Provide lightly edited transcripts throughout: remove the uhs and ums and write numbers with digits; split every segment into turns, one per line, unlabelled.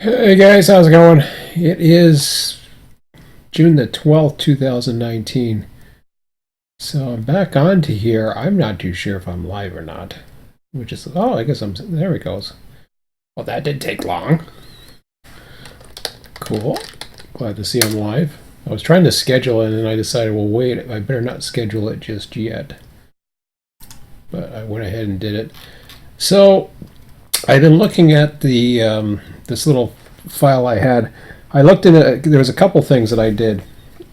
Hey guys, how's it going? It is June the 12th, 2019. So I'm back onto here. I'm not too sure if I'm live or not. Which is, oh, I guess there it goes. Well, that didn't take long. Cool. Glad to see I'm live. I was trying to schedule it and I decided, well, wait, I better not schedule it just yet. But I went ahead and did it. So I've been looking at the this little file I had. I looked at it. There was a couple things that I did.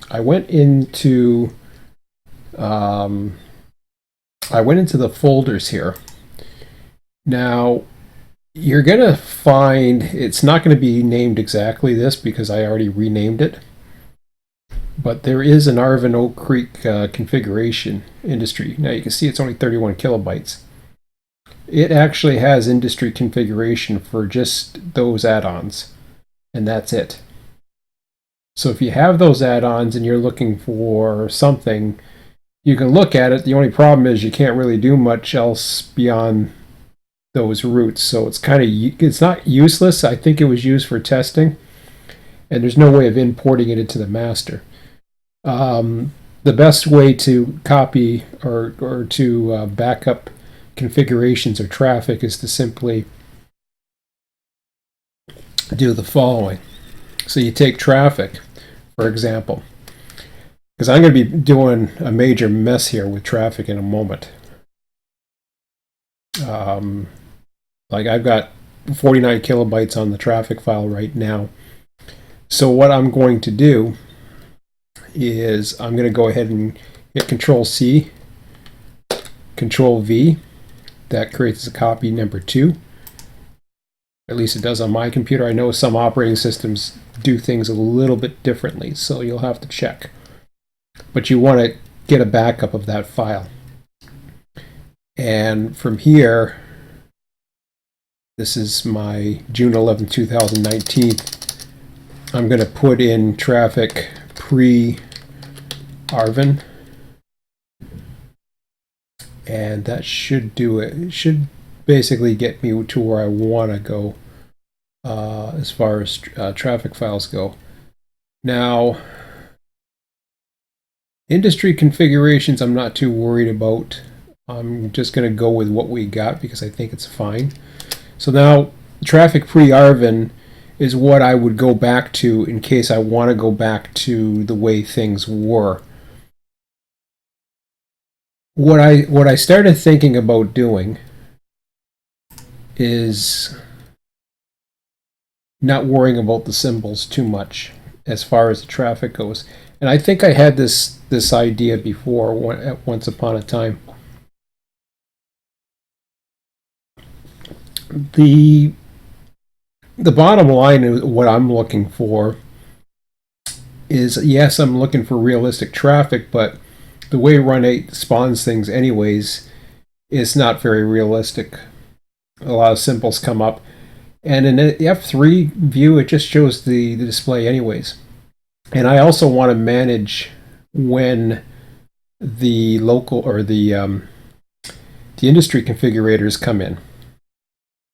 I went into um, the folders here. Now you're gonna find it's not going to be named exactly this because I already renamed it. But there is an Arvin Oak Creek configuration industry. Now you can see it's only 31 kilobytes. It actually has industry configuration for just those add-ons, and that's it. So if you have those add-ons and you're looking for something, you can look at it. The only problem is you can't really do much else beyond those routes. So it's not useless. I think it was used for testing, and there's no way of importing it into the master. The best way to copy or to back up configurations or traffic is to simply do the following. So you take traffic, for example, because I'm going to be doing a major mess here with traffic in a moment. Like I've got 49 kilobytes on the traffic file right now. So what I'm going to do is I'm going to go ahead and hit Control C, Control V. That creates a copy number 2. At least it does on my computer. I know some operating systems do things a little bit differently, so you'll have to check. But you want to get a backup of that file. And from here, this is my June 11, 2019. I'm going to put in traffic pre-Arvin. And that should do it. It should basically get me to where I want to go as far as traffic files go. Now, industry configurations I'm not too worried about. I'm just going to go with what we got because I think it's fine. So now, traffic pre-Arvin is what I would go back to in case I want to go back to the way things were. What I started thinking about doing is not worrying about the symbols too much as far as the traffic goes. And I think I had this idea before once upon a time. The bottom line is what I'm looking for is, yes, I'm looking for realistic traffic, but the way Run8 spawns things anyways is not very realistic. A lot of symbols come up, and in the F3 view it just shows the display anyways. And I also want to manage when the local or the industry configurators come in.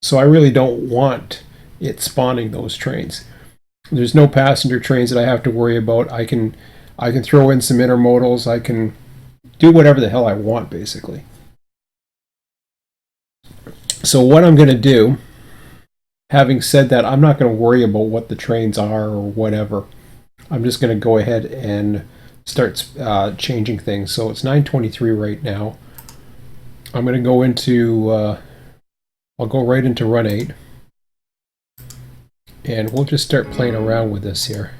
So I really don't want it spawning those trains. There's no passenger trains that I have to worry about. I can throw in some intermodals. I can do whatever the hell I want, basically. So what I'm going to do, having said that, I'm not going to worry about what the trains are or whatever. I'm just going to go ahead and start changing things. So it's 9:23 right now. I'm going to go into, I'll go right into Run8. And we'll just start playing around with this here.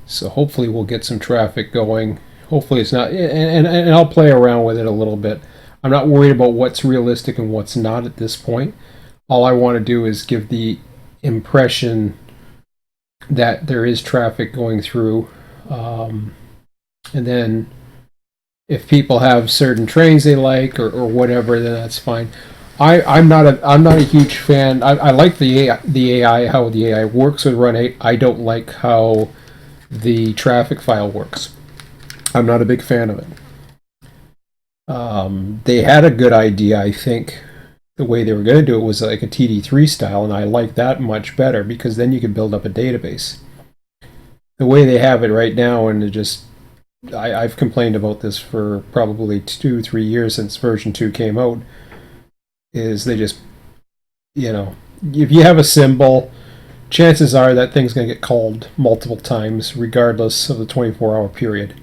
So hopefully we'll get some traffic going. Hopefully it's not, and I'll play around with it a little bit. I'm not worried about what's realistic and what's not at this point. All I want to do is give the impression that there is traffic going through. And then if people have certain trains they like or whatever, then that's fine. I'm not a huge fan. I like the AI, how the AI works with Run8. I don't like how the traffic file works. I'm not a big fan of it. They had a good idea, I think, the way they were going to do it was like a TD3 style, and I like that much better because then you can build up a database. The way they have it right now, and it just, I've complained about this for probably 2-3 years since version 2 came out, is they just, if you have a symbol, chances are that thing's going to get called multiple times regardless of the 24-hour period.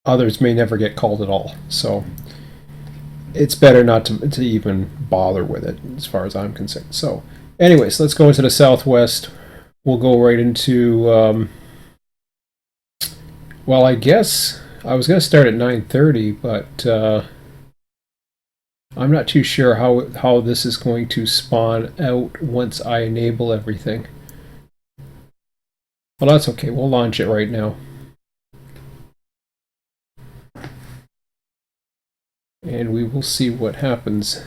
Others may never get called at all. So it's better not to even bother with it as far as I'm concerned. So anyways, let's go into the Southwest. We'll go right into, well, I guess I was going to start at 9:30, but I'm not too sure how this is going to spawn out once I enable everything. Well, that's okay. We'll launch it right now. And we will see what happens.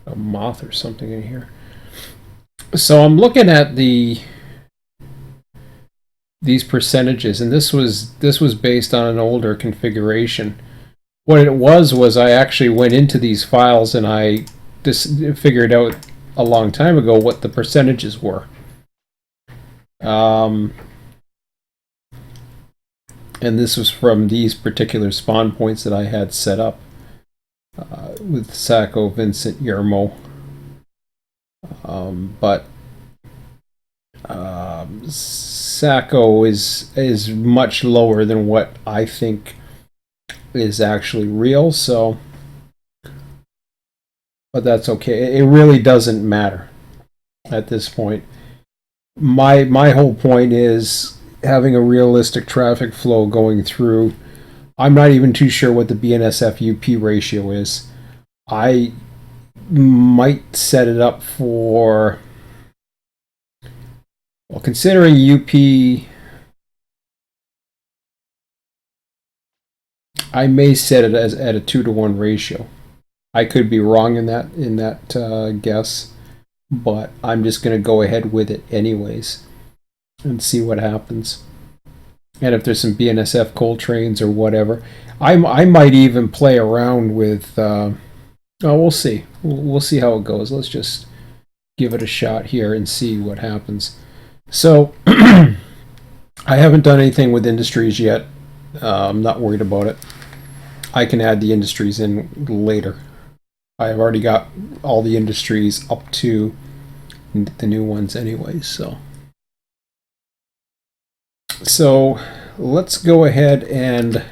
A moth or something in here. So I'm looking at these percentages, and this was based on an older configuration. What it was I actually went into these files and I just figured out a long time ago what the percentages were. And this was from these particular spawn points that I had set up with Sacco, Vincent, Yermo. But Sacco is much lower than what I think is actually real, so, but that's okay. It really doesn't matter at this point. My whole point is having a realistic traffic flow going through. I'm not even too sure what the BNSF UP ratio is. I might set it up for, well, considering UP, I may set it as at a 2-to-1 ratio. I could be wrong in that guess, but I'm just going to go ahead with it anyways and see what happens. And if there's some BNSF coal trains or whatever, I might even play around with. We'll see. We'll see how it goes. Let's just give it a shot here and see what happens. So I haven't done anything with industries yet. I'm not worried about it. I can add the industries in later. I've already got all the industries up to the new ones anyway, so let's go ahead and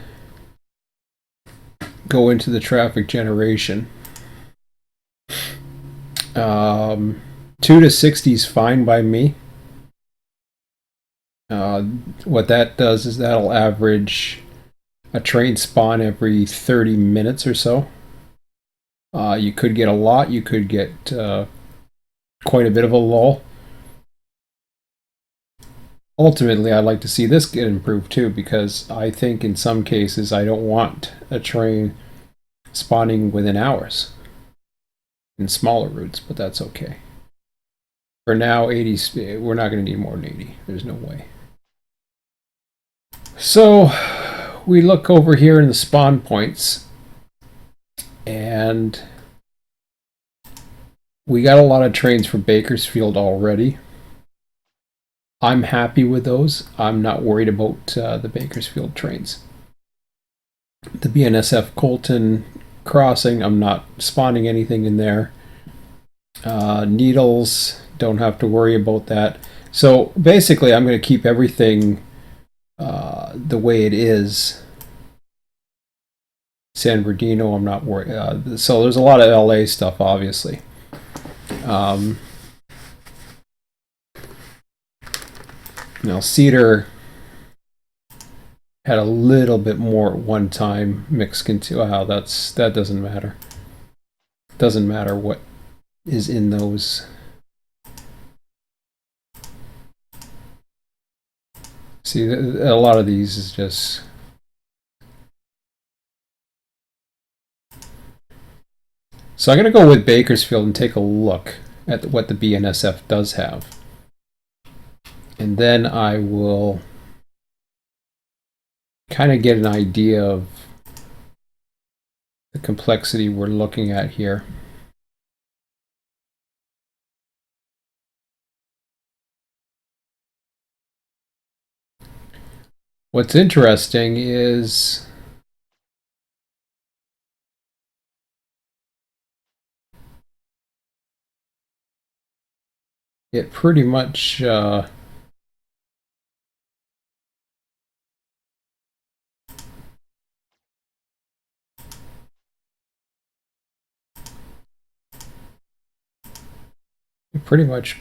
go into the traffic generation. 2 to 60 is fine by me. What that does is that'll average a train spawn every 30 minutes or so. You could get a lot, you could get quite a bit of a lull. Ultimately, I'd like to see this get improved too, because I think in some cases I don't want a train spawning within hours in smaller routes, but that's okay. For now, 80, we're not going to need more than 80. There's no way. So we look over here in the spawn points, and we got a lot of trains for Bakersfield already. I'm happy with those. I'm not worried about the Bakersfield trains. The BNSF Colton crossing, I'm not spawning anything in there. Needles, don't have to worry about that. So basically, I'm going to keep everything the way it is. San Bernardino, I'm not worried. So there's a lot of LA stuff, obviously. Now Cedar had a little bit more at one time mixed into. Wow, that doesn't matter. Doesn't matter what is in those. See, a lot of these is just. So I'm going to go with Bakersfield and take a look at what the BNSF does have. And then I will kind of get an idea of the complexity we're looking at here. What's interesting is it pretty much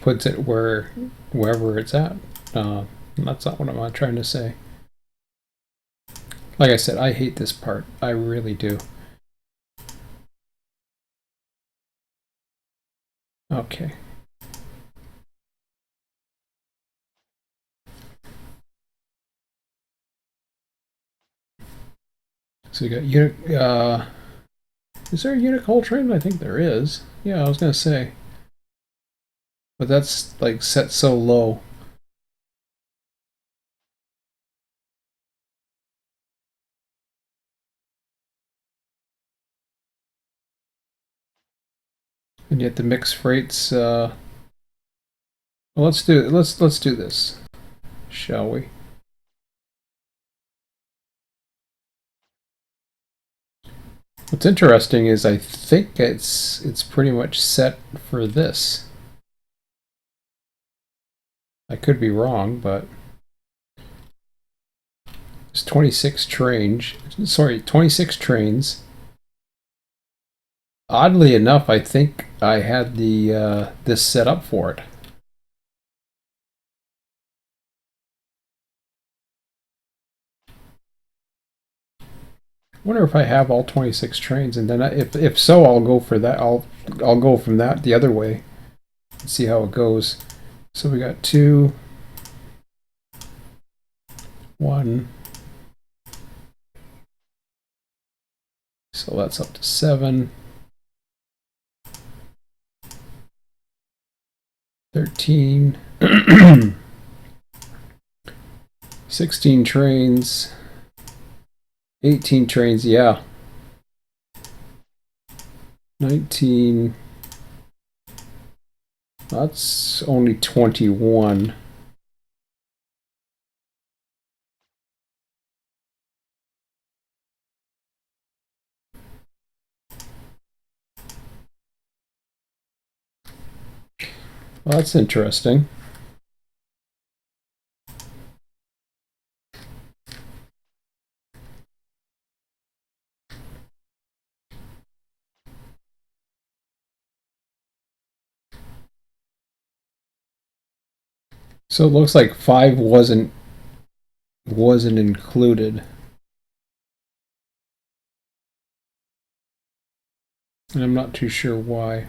puts it wherever it's at. That's not what I'm trying to say. Like I said, I hate this part. I really do. Okay. So you got unit. Is there a unit hole trim? I think there is. Yeah, I was gonna say. But that's like set so low. And yet the mixed freights. Well, let's do this, shall we? What's interesting is I think it's pretty much set for this. I could be wrong, but it's 26 trains. Sorry, 26 trains. Oddly enough, I think I had the this set up for it. I wonder if I have all 26 trains, and then if so, I'll go for that. I'll go from that the other way and see how it goes. So we got 2, 1. So that's up to 7. 13. 16 trains. 18 trains, yeah. 19. That's only 21. Well, that's interesting. So it looks like 5 wasn't included. And I'm not too sure why.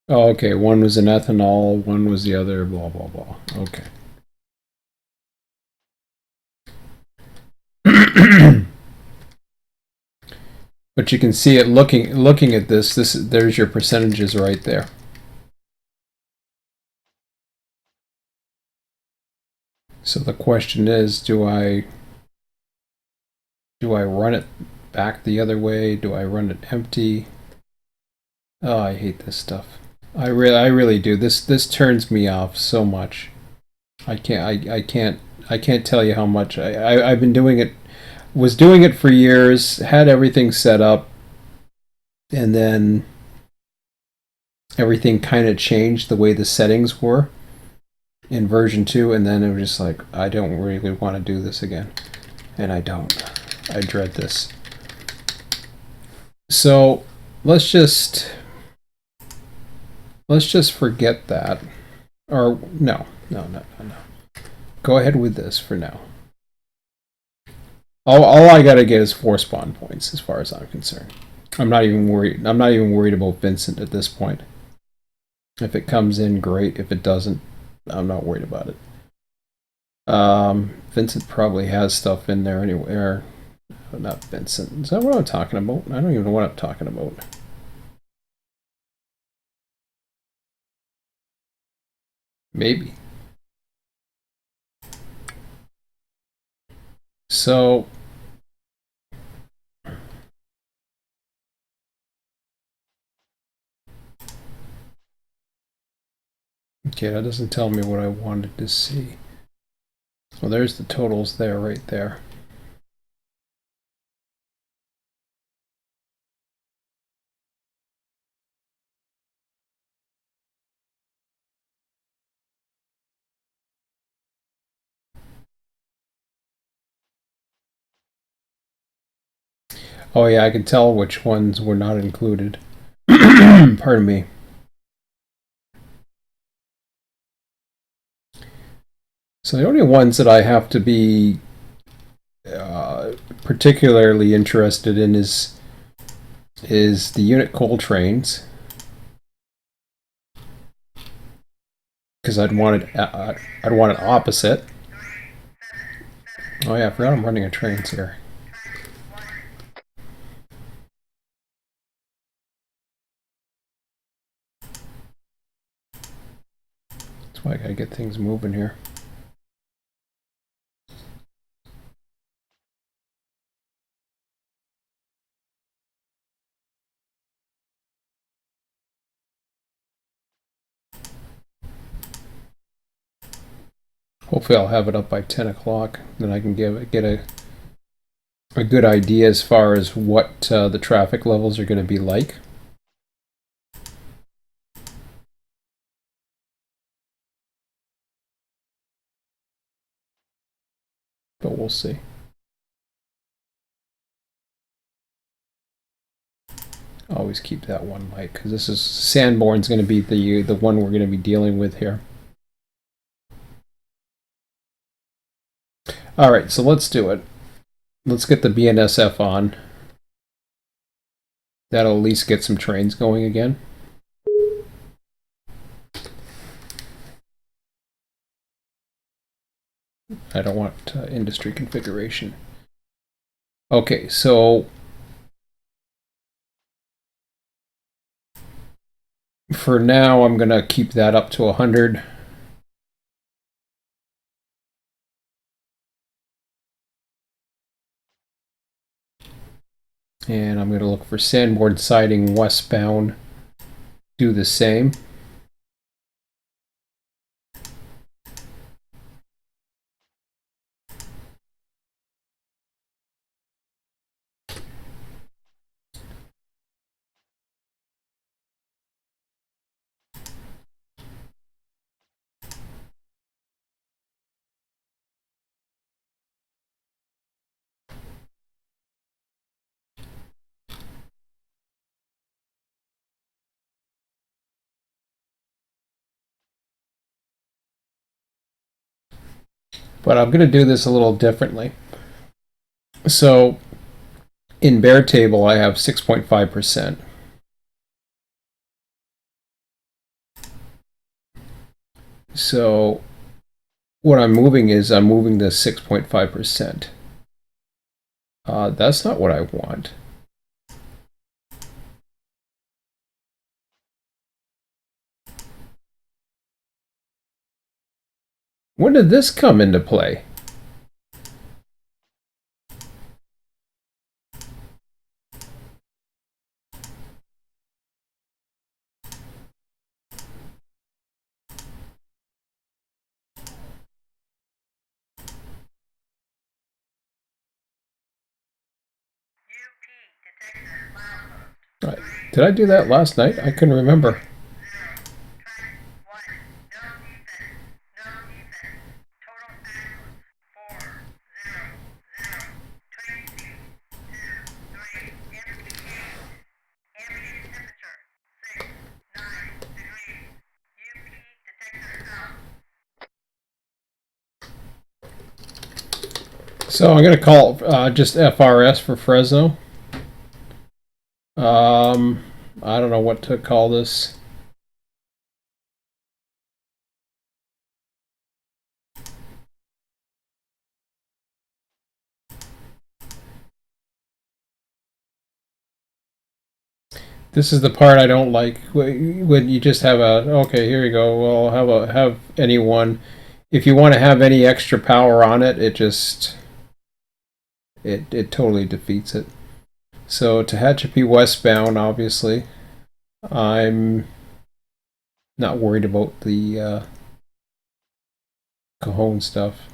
Oh, okay. One was an ethanol, one was the other, blah, blah, blah. Okay. But you can see it looking at this. There's your percentages right there. So the question is, do I run it back the other way? Do I run it empty? Oh, I hate this stuff. I really do. This turns me off so much. I can't tell you how much I've been doing it. Was doing it for years. Had everything set up, and then everything kind of changed the way the settings were in version 2, and then it was just like, I don't really want to do this again. And I don't. I dread this. So let's just forget that. Or no. Go ahead with this for now. All I gotta get is 4 spawn points, as far as I'm concerned. I'm not even worried about Vincent at this point. If it comes in, great. If it doesn't, I'm not worried about it. Vincent probably has stuff in there anywhere. Not Vincent. Is that what I'm talking about? I don't even know what I'm talking about. Maybe. So okay, that doesn't tell me what I wanted to see. Well, there's the totals there, right there. Oh yeah, I can tell which ones were not included. Pardon me. So the only ones that I have to be particularly interested in is the unit coal trains, because I'd want it opposite. Oh yeah, I forgot I'm running a trains here. That's why I gotta get things moving here. Hopefully I'll have it up by 10 o'clock. Then I can get a good idea as far as what the traffic levels are going to be like. But we'll see. Always keep that one light, because this is Sanborn's going to be the one we're going to be dealing with here. All right, so let's do it. Let's get the BNSF on. That'll at least get some trains going again. I don't want industry configuration. Okay, so for now, I'm going to keep that up to 100. And I'm going to look for Sanborn siding westbound. Do the same. But I'm going to do this a little differently. So in Bear Table, I have 6.5%. So what I'm moving is I'm moving the 6.5%. That's not what I want. When did this come into play? Right. Did I do that last night? I couldn't remember. So I'm going to call just FRS for Fresno. I don't know what to call this. This is the part I don't like when you just have a okay. Here you go. Well, have anyone. If you want to have any extra power on it, it totally defeats it. So Tehachapi westbound, obviously, I'm not worried about the Cajon stuff.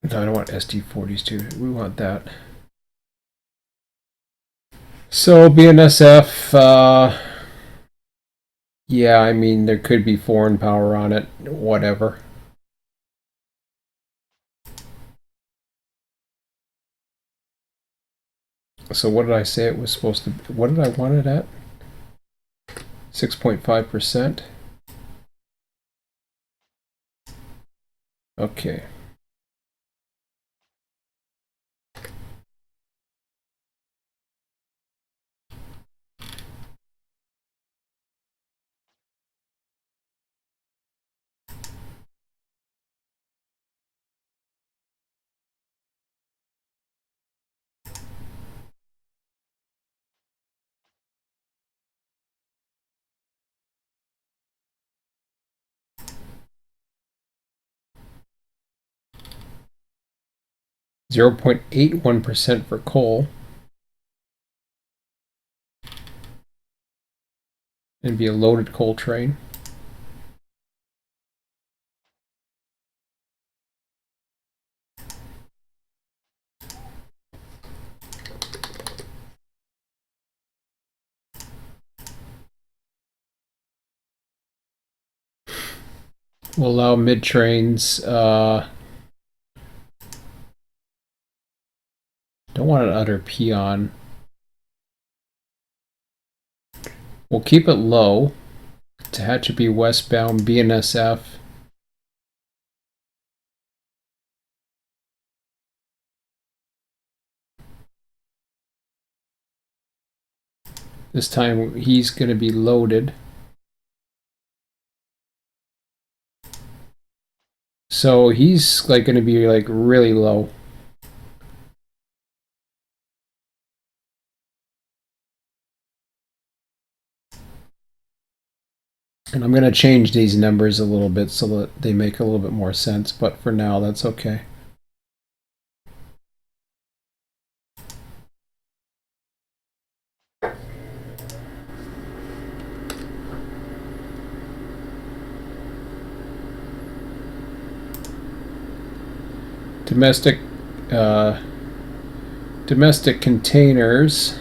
No, I don't want SD40s too. We want that. So BNSF, yeah, I mean there could be foreign power on it, whatever. So what did I say it was supposed to be? What did I want it at? 6.5%. Okay. (0.81% for coal). And be a loaded coal train. We'll allow mid trains. Don't want an utter peon. We'll keep it low. Tehachapi westbound BNSF. This time he's going to be loaded. So he's like going to be like really low. And I'm going to change these numbers a little bit so that they make a little bit more sense, but for now that's okay. Domestic containers,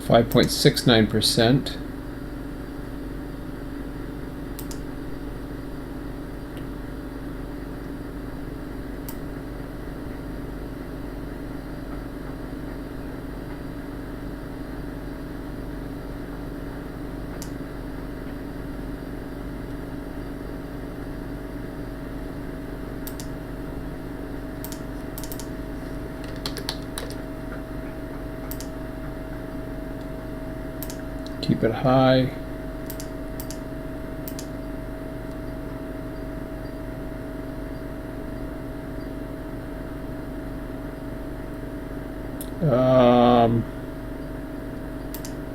5.69%. Keep it high.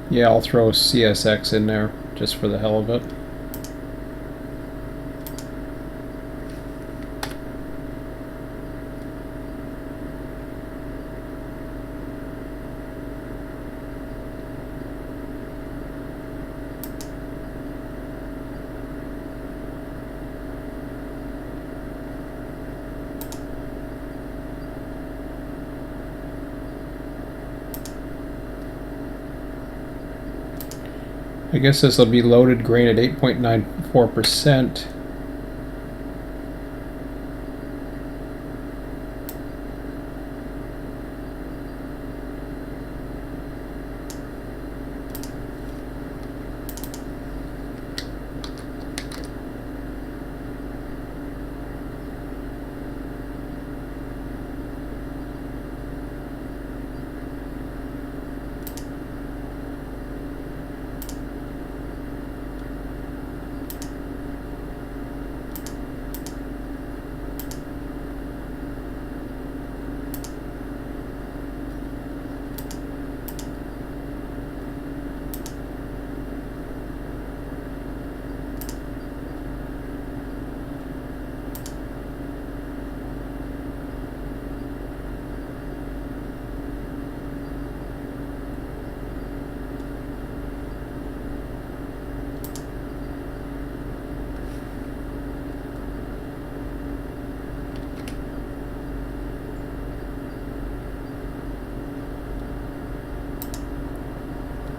Yeah, I'll throw CSX in there just for the hell of it. I guess this will be loaded grain at 8.94%.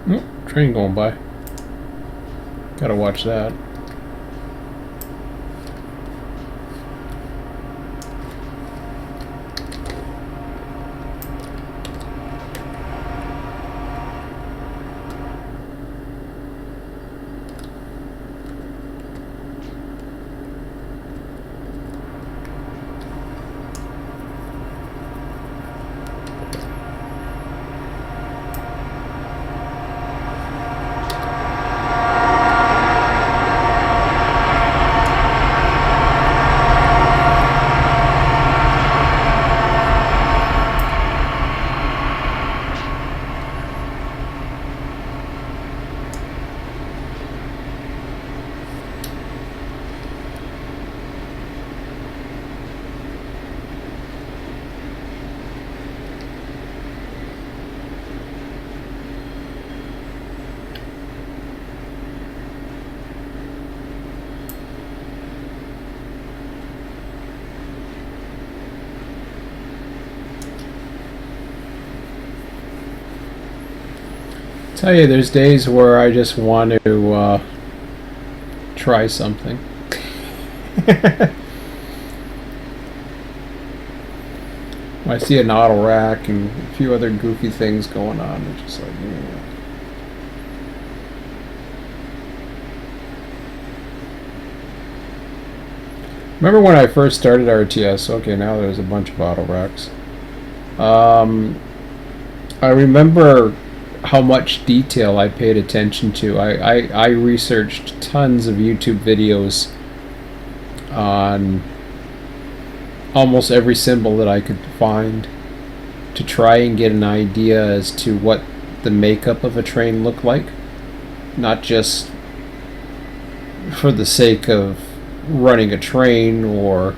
Oh, train going by. Gotta watch that. Tell you, there's days where I just want to try something. I see an auto rack and a few other goofy things going on. It's just like, yeah. Remember when I first started RTS? Okay, now there's a bunch of auto racks. I remember how much detail I paid attention to. I researched tons of YouTube videos on almost every symbol that I could find to try and get an idea as to what the makeup of a train looked like. Not just for the sake of running a train or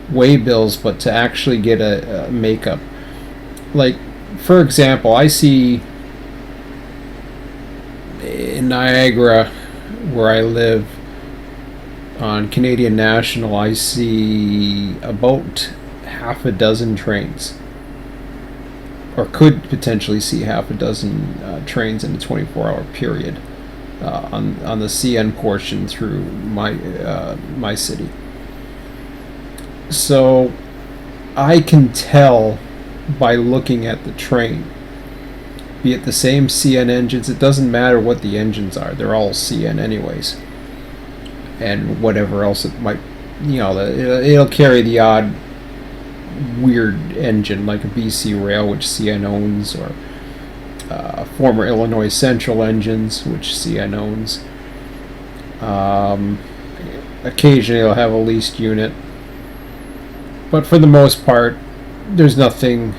waybills, but to actually get a makeup. Like, for example, I see in Niagara, where I live, on Canadian National, I see about half a dozen trains, or could potentially see half a dozen trains in a 24-hour period on the CN portion through my city. So I can tell by looking at the train, be it the same CN engines, it doesn't matter what the engines are, they're all CN anyways. And whatever else it might, it'll carry the odd weird engine like a BC Rail, which CN owns, or former Illinois Central engines, which CN owns. Occasionally it'll have a leased unit, but for the most part, there's nothing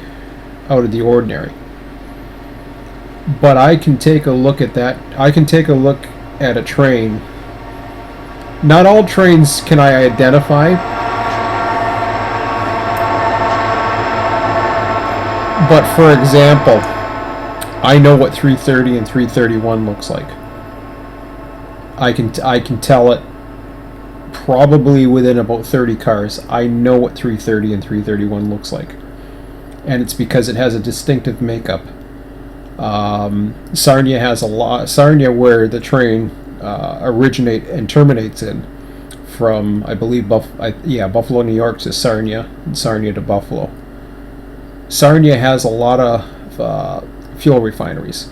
out of the ordinary. But I can take a look at that. I can take a look at a train. Not all trains can I identify, but for example, I know what 330 and 331 looks like. I can tell it probably within about 30 cars. I know what 330 and 331 looks like, and it's because it has a distinctive makeup. Sarnia has a lot. Sarnia, where the train originate and terminates in, from I believe Buffalo, New York to Sarnia, and Sarnia to Buffalo. Sarnia has a lot of fuel refineries,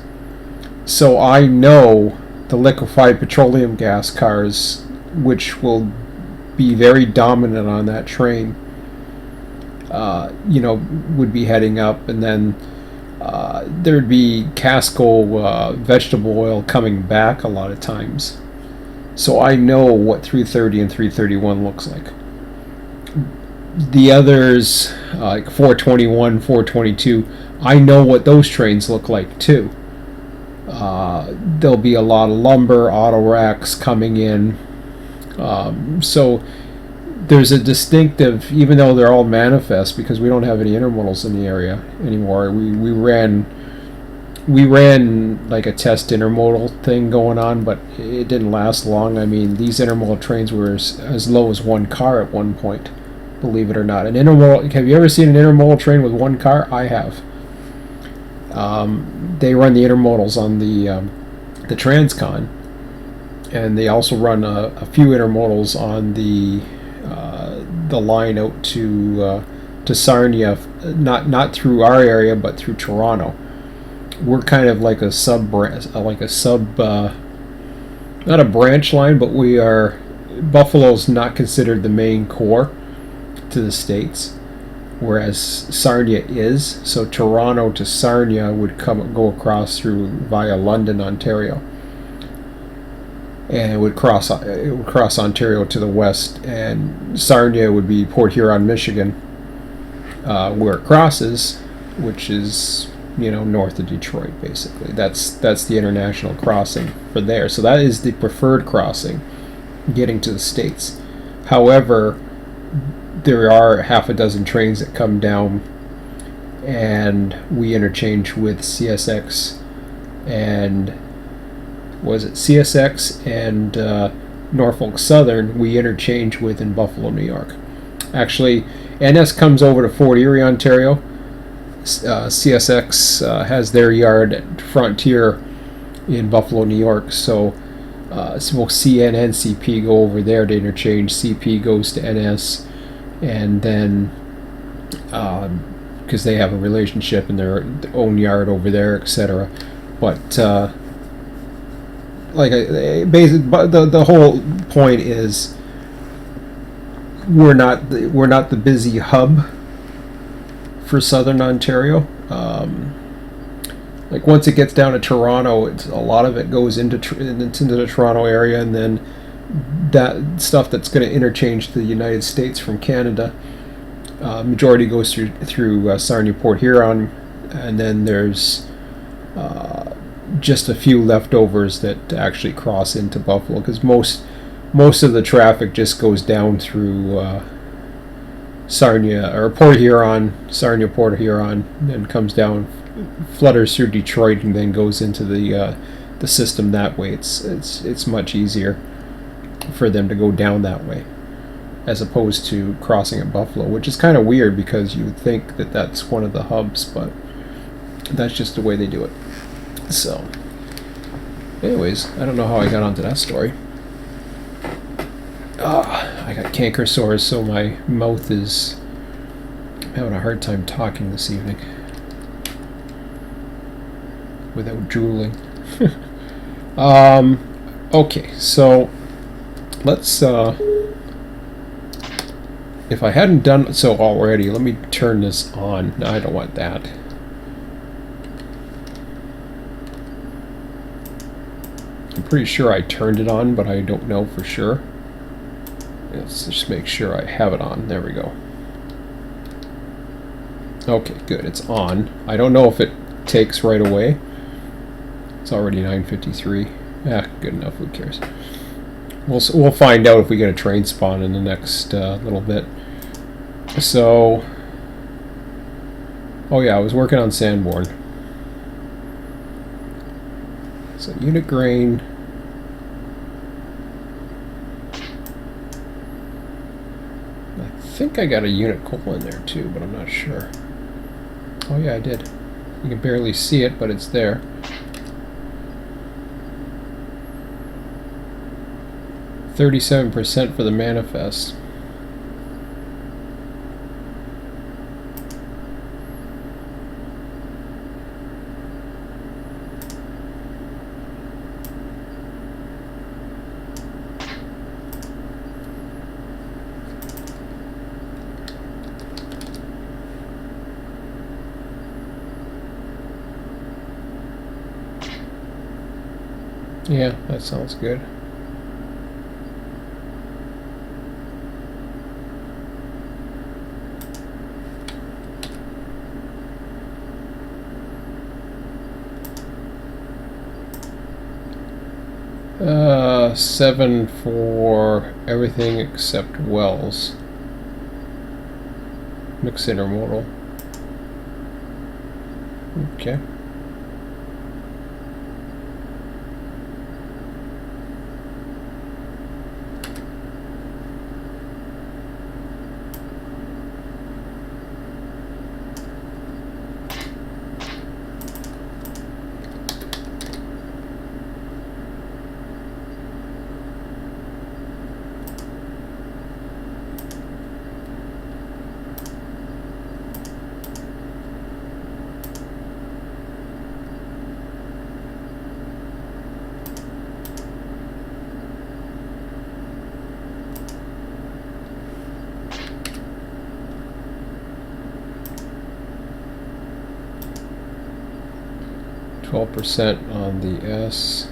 so I know the liquefied petroleum gas cars, which will be very dominant on that train, would be heading up, and then there'd be Casco vegetable oil coming back a lot of times. So I know what 330 and 331 looks like. The others, like 421, 422, I know what those trains look like too. There'll be a lot of lumber, auto racks coming in. So there's a distinctive, even though they're all manifest, because we don't have any intermodals in the area anymore. We ran like a test intermodal thing going on, but it didn't last long. I mean, these intermodal trains were as low as one car at one point, believe it or not. Have you ever seen an intermodal train with one car? I have. They run the intermodals on the Transcon, and they also run a few intermodals on the line out to Sarnia, not through our area, but through Toronto. We're kind of like a not a branch line, but we are. Buffalo's not considered the main core to the States, whereas Sarnia is. So Toronto to Sarnia would go across through via London, Ontario, and it would cross Ontario to the west, and Sarnia would be Port Huron, Michigan, where it crosses, which is north of Detroit. Basically, that's the international crossing for there. So that is the preferred crossing, getting to the States. However, there are half a dozen trains that come down, and we interchange with CSX and Norfolk Southern. We interchange with in Buffalo, New York. Actually, NS comes over to Fort Erie, Ontario. CSX has their yard at Frontier in Buffalo, New York. So we'll see CN and CP go over there to interchange. CP goes to NS, and then because they have a relationship in their own yard over there, etc. But the whole point is we're not the busy hub for Southern Ontario. Like once it gets down to Toronto, a lot of it goes into the Toronto area, and then that stuff that's going to interchange to the United States from Canada, majority goes through Sarnia, Port Huron, and then there's just a few leftovers that actually cross into Buffalo, because most of the traffic just goes down through Sarnia or Port Huron, Sarnia, Port Huron, and comes down, flutters through Detroit, and then goes into the system that way. It's much easier for them to go down that way, as opposed to crossing at Buffalo, which is kind of weird because you would think that that's one of the hubs, but that's just the way they do it. So, anyways, I don't know how I got onto that story. I got canker sores, so my mouth is having a hard time talking this evening without drooling. Okay, so let's if I hadn't done so already, let me turn this on. No, I don't want that. I'm pretty sure I turned it on, but I don't know for sure. Let's just make sure I have it on. There we go. Okay, good. It's on. I don't know if it takes right away. It's already 9:53. Good enough. Who cares? We'll find out if we get a train spawn in the next little bit. So, oh yeah, I was working on Sanborn. So unit grain. I think I got a unit coal in there too, but I'm not sure. Oh yeah, I did. You can barely see it, but it's there. %37% for the manifest. Yeah, that sounds good. Seven for everything except wells. Mix intermodal. Okay. 12% on the S.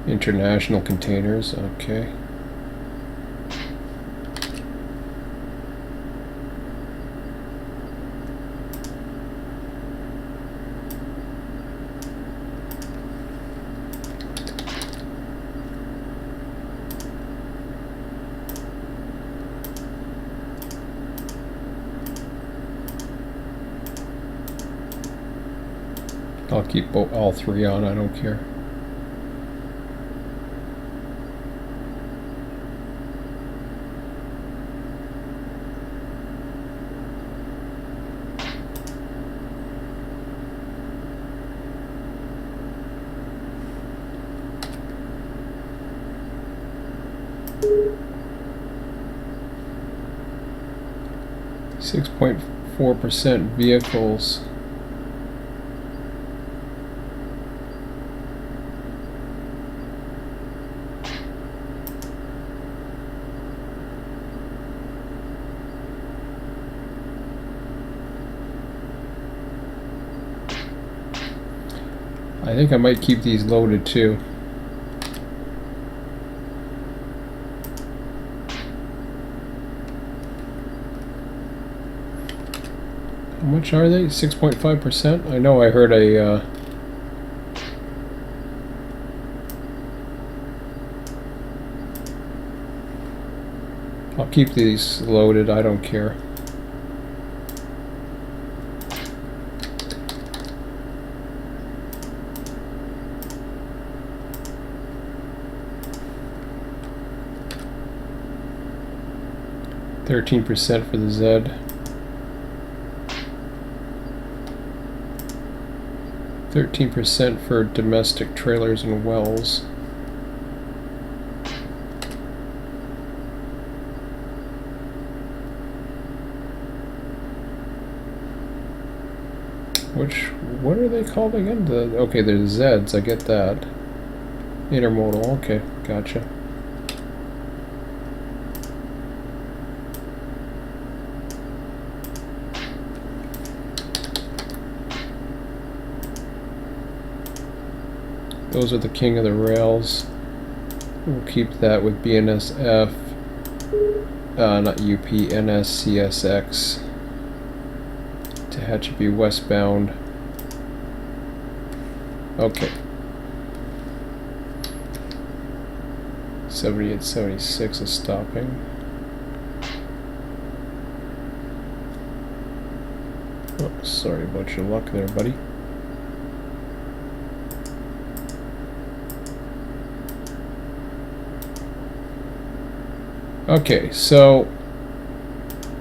International containers, okay. I'll keep all three on, I don't care. .4% vehicles. I think I might keep these loaded too. How much are they? 6.5%? I know I heard a I'll keep these loaded, I don't care. %13 for the Z. 13% for domestic trailers and wells. What are they called again? Okay, they're the Zs, I get that. Intermodal, okay, gotcha. Those are the king of the rails. We'll keep that with BNSF, not UP, NSCSX. Tehachapi westbound. Okay. 78, 76 is stopping. Oh, sorry about your luck there, buddy. Okay, so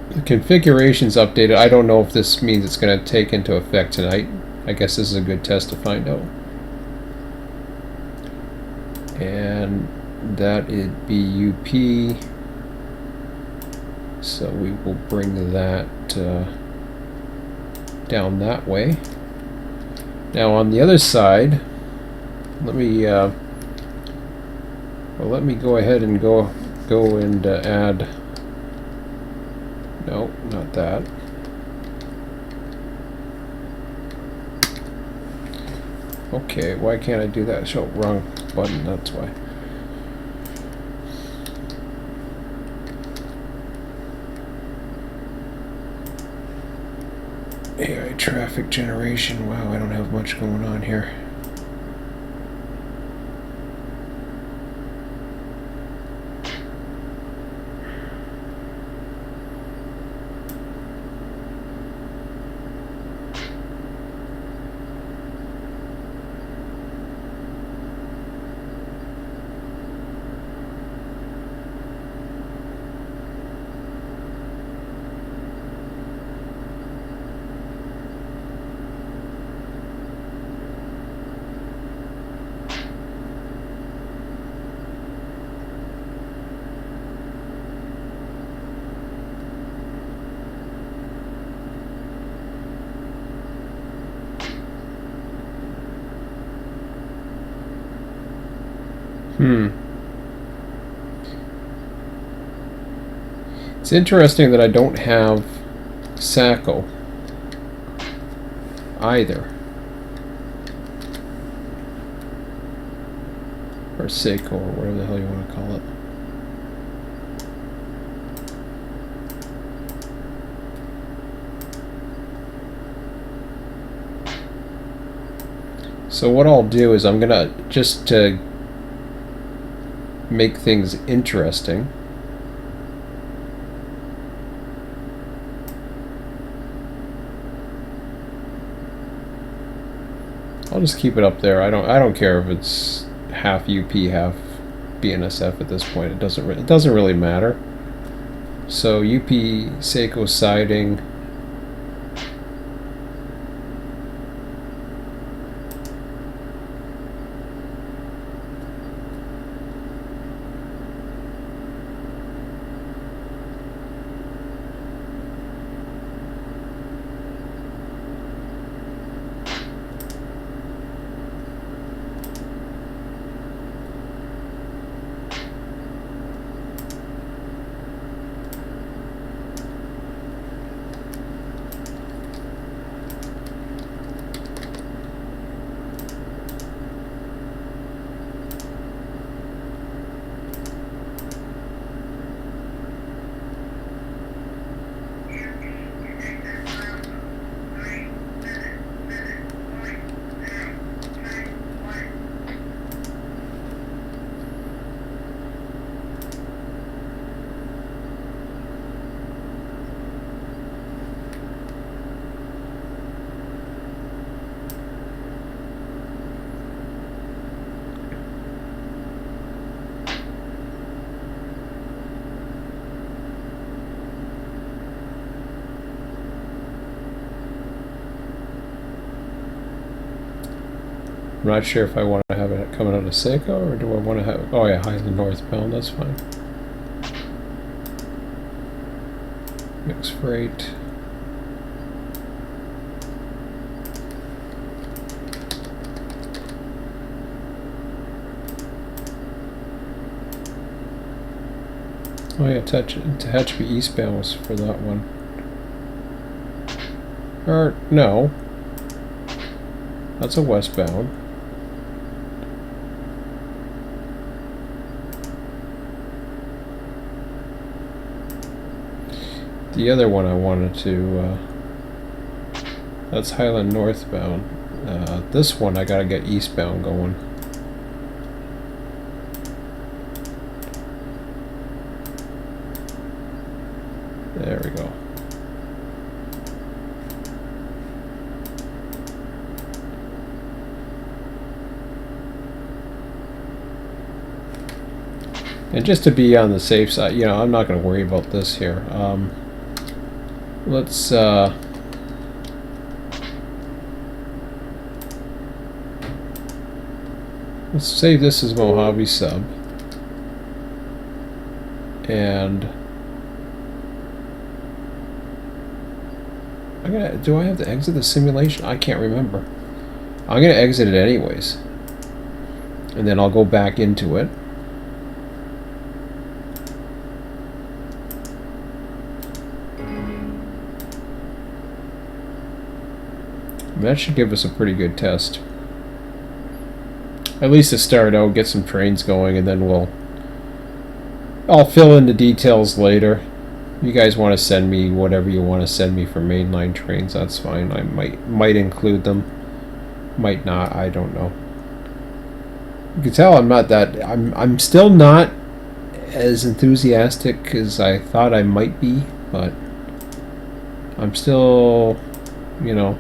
the configuration's updated. I don't know if this means it's going to take into effect tonight. I guess this is a good test to find out. And that would be UP. So we will bring that down that way. Now on the other side, let me go ahead and go and add. No, not that. Okay, why can't I do that? Show wrong button, that's why. AI traffic generation. Wow, I don't have much going on here. It's interesting that I don't have Sacco either. or Seiko, or whatever the hell you want to call it. So what I'll do is I'm gonna, just to make things interesting, I'll just keep it up there. I don't care if it's half UP, half BNSF at this point. It doesn't really matter. So UP Seiko siding. I'm not sure if I want to have it coming out of Seiko, or do I want to have... Oh yeah, Highland northbound, that's fine. Mixed freight. Oh yeah, Tehachapi eastbound was for that one. Or, no. That's a westbound. The other one I wanted to, that's Highland northbound. This one I gotta get eastbound going. There we go. And just to be on the safe side, you know, I'm not going to worry about this here. Let's say this is Mojave sub, and do I have to exit the simulation? I can't remember. I'm gonna exit it anyways, and then I'll go back into it. That should give us a pretty good test. At least to start out, get some trains going, and then I'll fill in the details later. You guys want to send me whatever you want to send me for mainline trains, that's fine. I might include them, might not, I don't know. You can tell I'm still not as enthusiastic as I thought I might be, but I'm still, you know,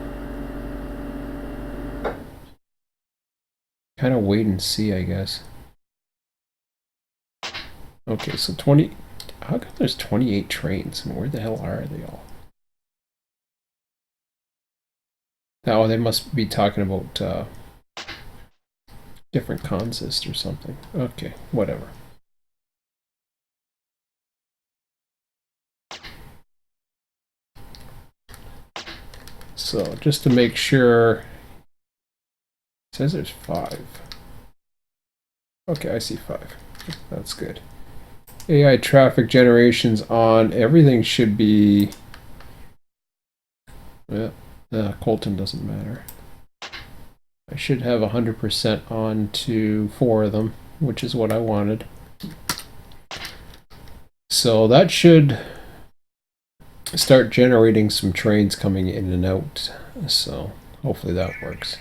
kind of wait and see, I guess. Okay, so 20. How come there's 28 trains, and where the hell are they all? Oh, they must be talking about different consist or something. Okay, whatever. So just to make sure, it says there's 5. Okay, I see 5. That's good. AI traffic generation's on. Everything should be... Yeah, Colton doesn't matter. I should have 100% on to 4 of them. which is what I wanted. So that should start generating some trains coming in and out. So hopefully that works.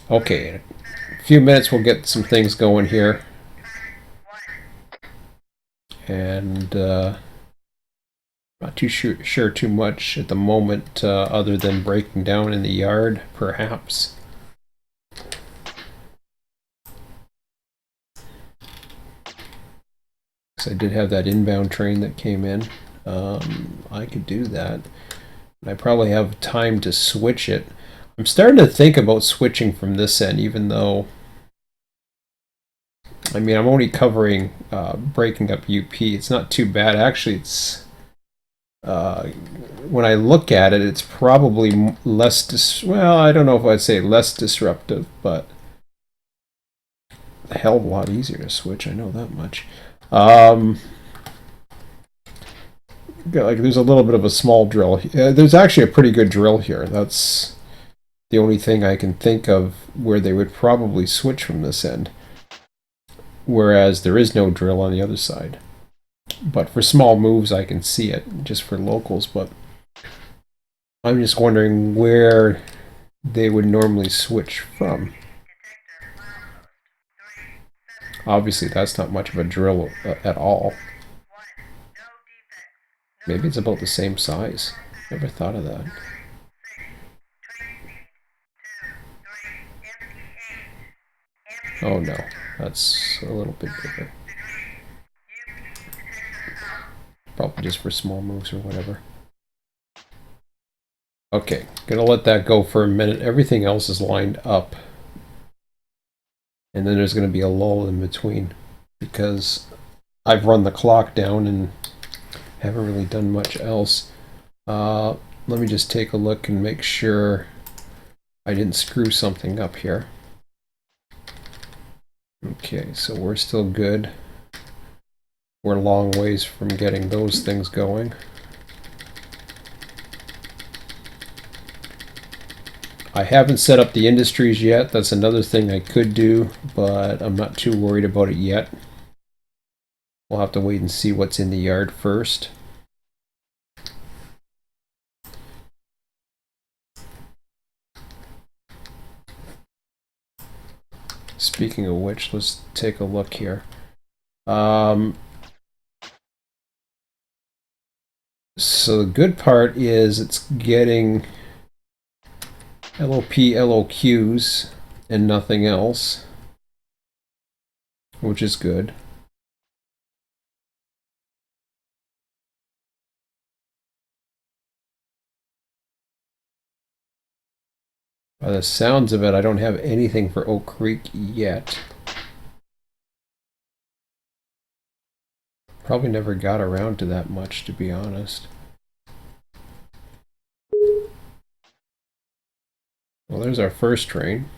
Okay, in a few minutes we'll get some things going here. And not too sure too much at the moment, other than breaking down in the yard, perhaps. I did have that inbound train that came in. I could do that. I probably have time to switch it. I'm starting to think about switching from this end, even though, I mean, I'm only covering breaking up UP. It's not too bad. Actually, it's when I look at it, it's probably less well, I don't know if I'd say less disruptive, but a hell of a lot easier to switch. I know that much. Like there's a little bit of a small drill. There's actually a pretty good drill here. That's the only thing I can think of where they would probably switch from this end. Whereas there is no drill on the other side. But for small moves, I can see it, just for locals. But I'm just wondering where they would normally switch from. Obviously, that's not much of a drill at all. Maybe it's about the same size. Never thought of that. Oh no, that's a little bit bigger. Probably just for small moves or whatever. Okay, gonna let that go for a minute. Everything else is lined up. And then there's gonna be a lull in between because I've run the clock down and haven't really done much else. Let me just take a look and make sure I didn't screw something up here. Okay, so we're still good. We're a long ways from getting those things going. I haven't set up the industries yet. That's another thing I could do, but I'm not too worried about it yet. We'll have to wait and see what's in the yard first. Speaking of which, let's take a look here. So the good part is it's getting LOP, LOQs, and nothing else, which is good. By the sounds of it, I don't have anything for Oak Creek yet. Probably never got around to that much, to be honest. Well, there's our first train.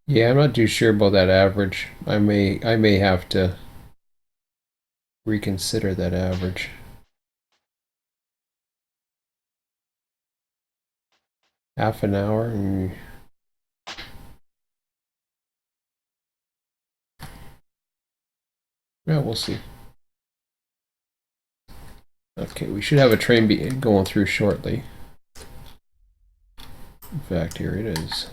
Yeah, I'm not too sure about that average. I may have to reconsider that average. Half an hour. Yeah, we'll see. Okay, we should have a train going through shortly. In fact, here it is.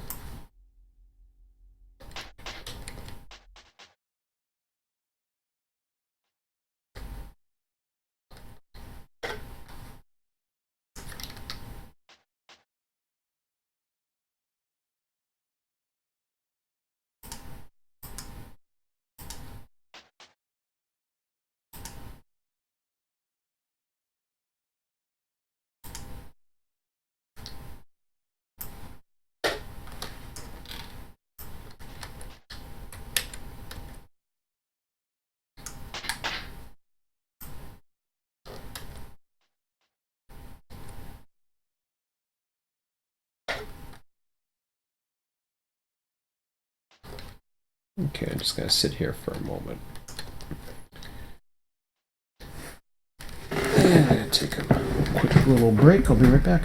Okay, I'm just going to sit here for a moment. And take a quick little break. I'll be right back.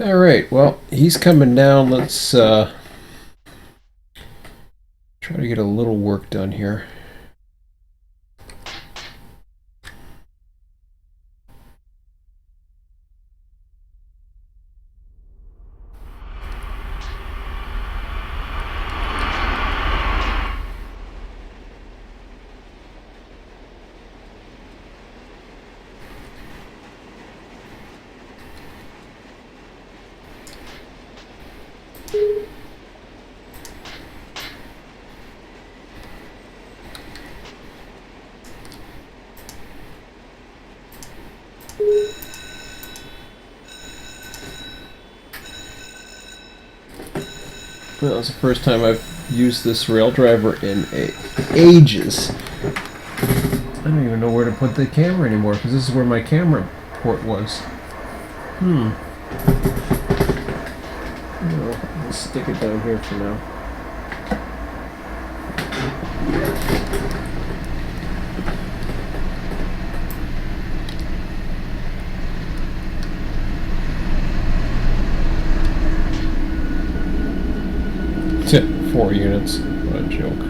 All right, well, he's coming down. Let's try to get a little work done here. Well, that's the first time I've used this rail driver in ages. I don't even know where to put the camera anymore because this is where my camera port was. Well, let's stick it down here for now. Tip 4 units. What a joke.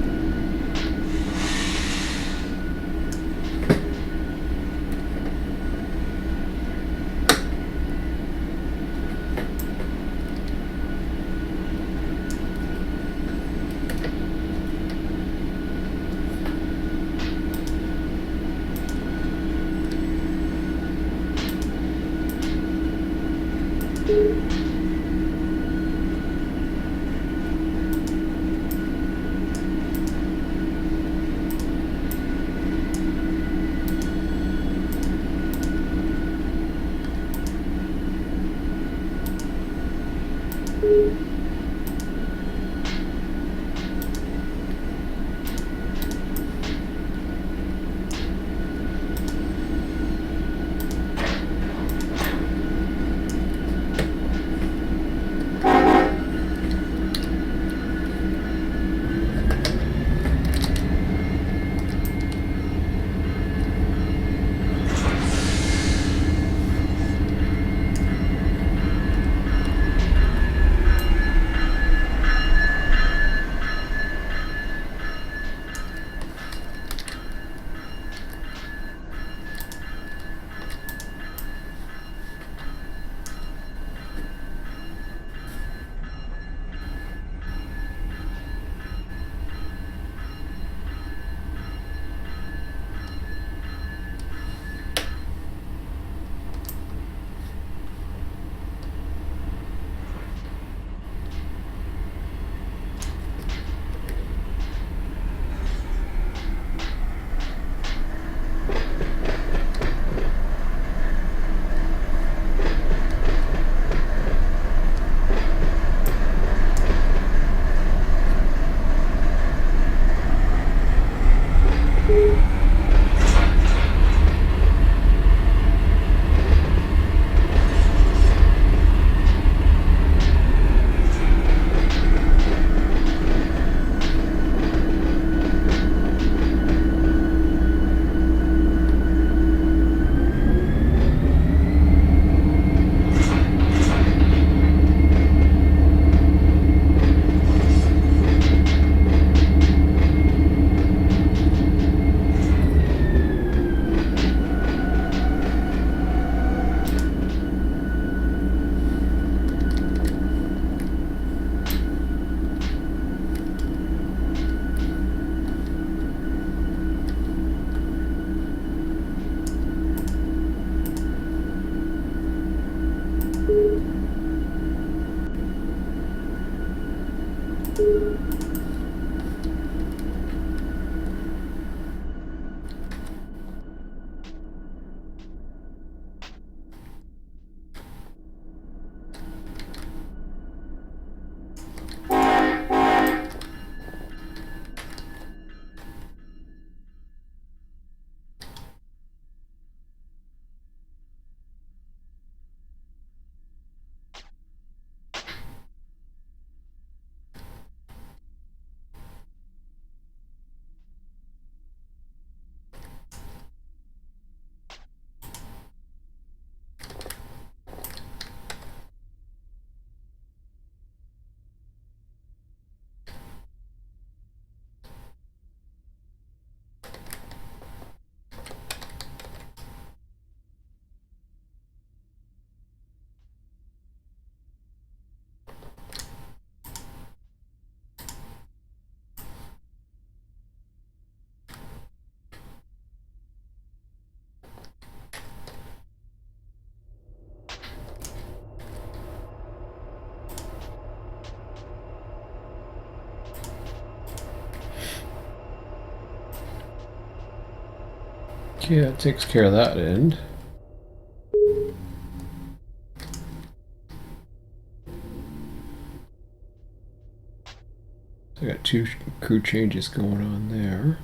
Okay, that takes care of that end. I got 2 crew changes going on there.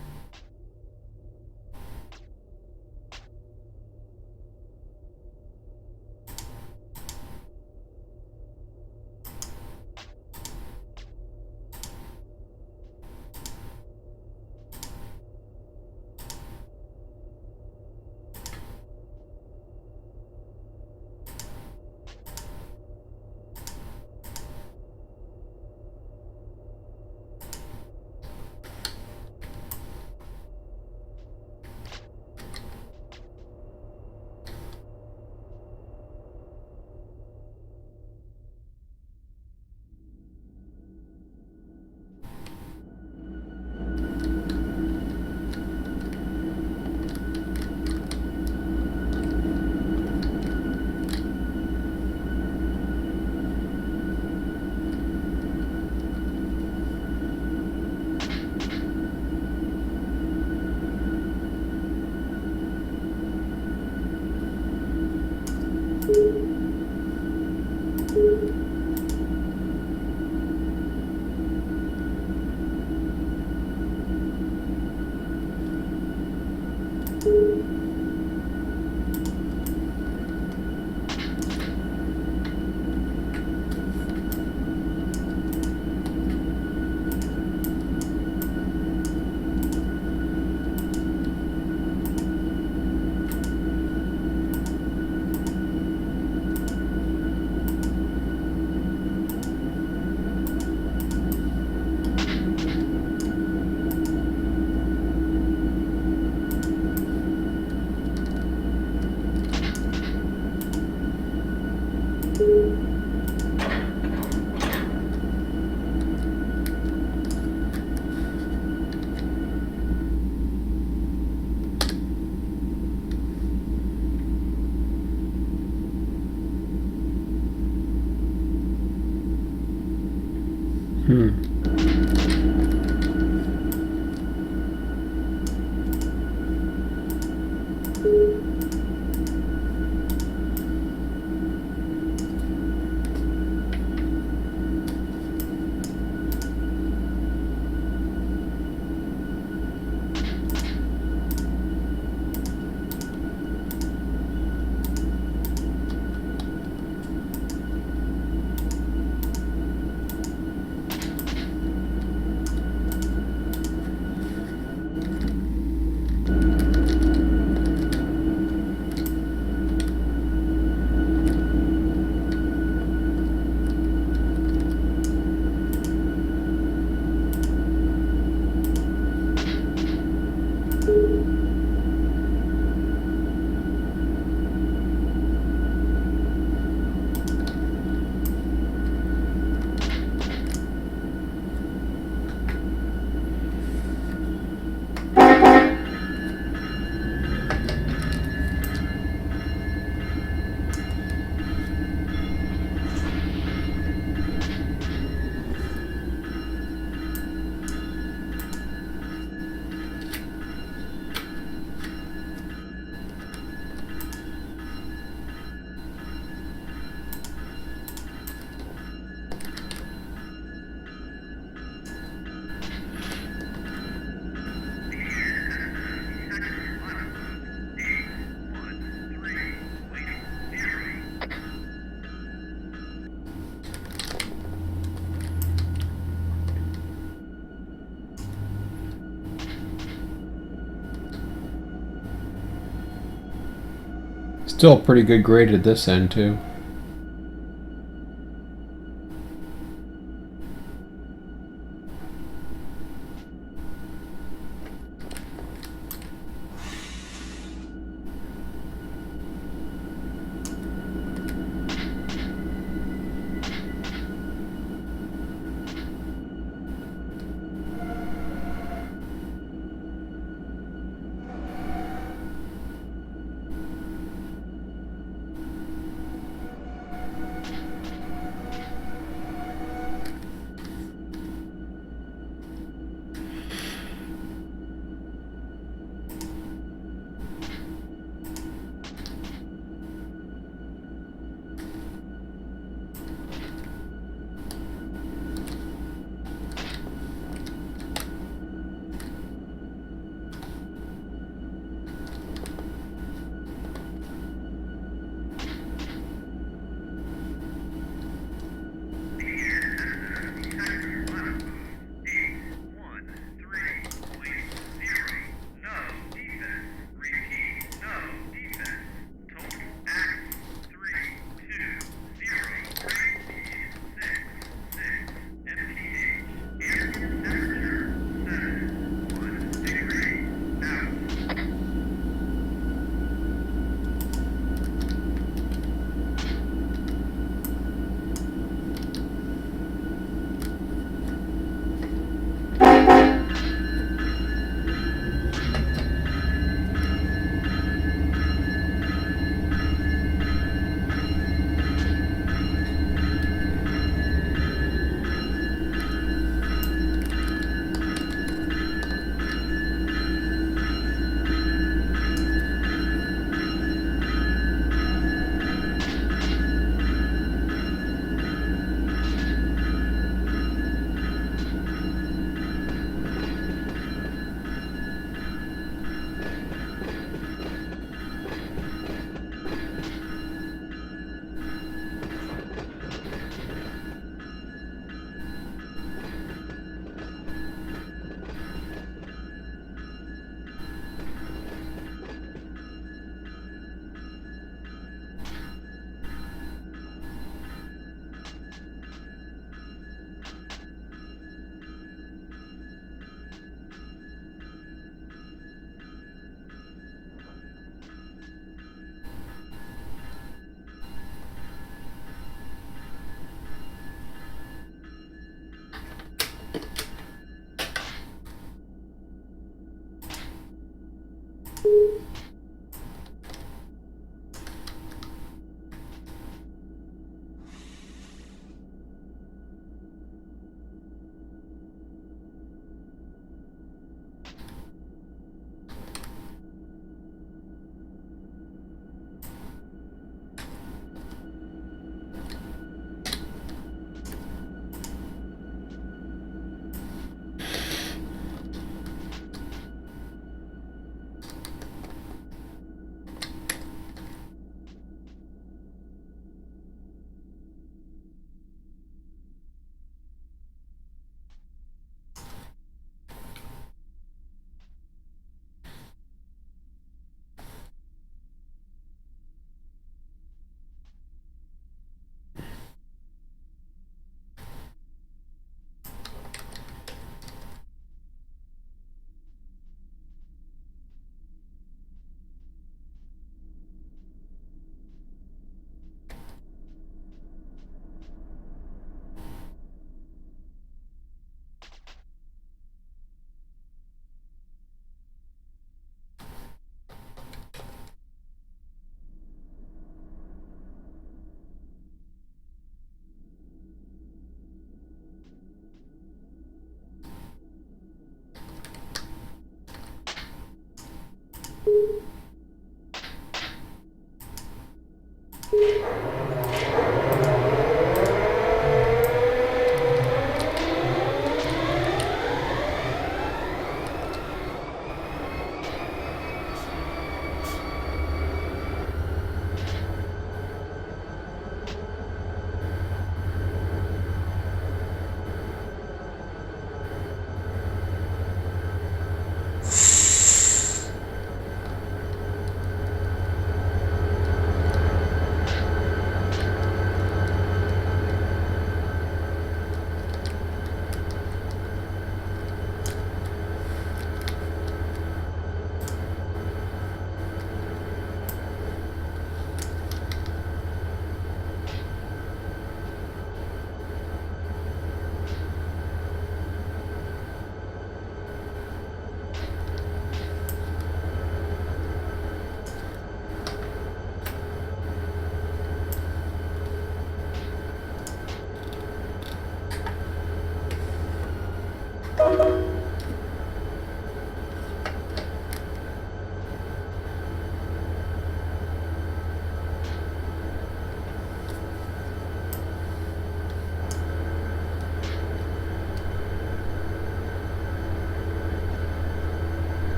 Still a pretty good grade at this end, too.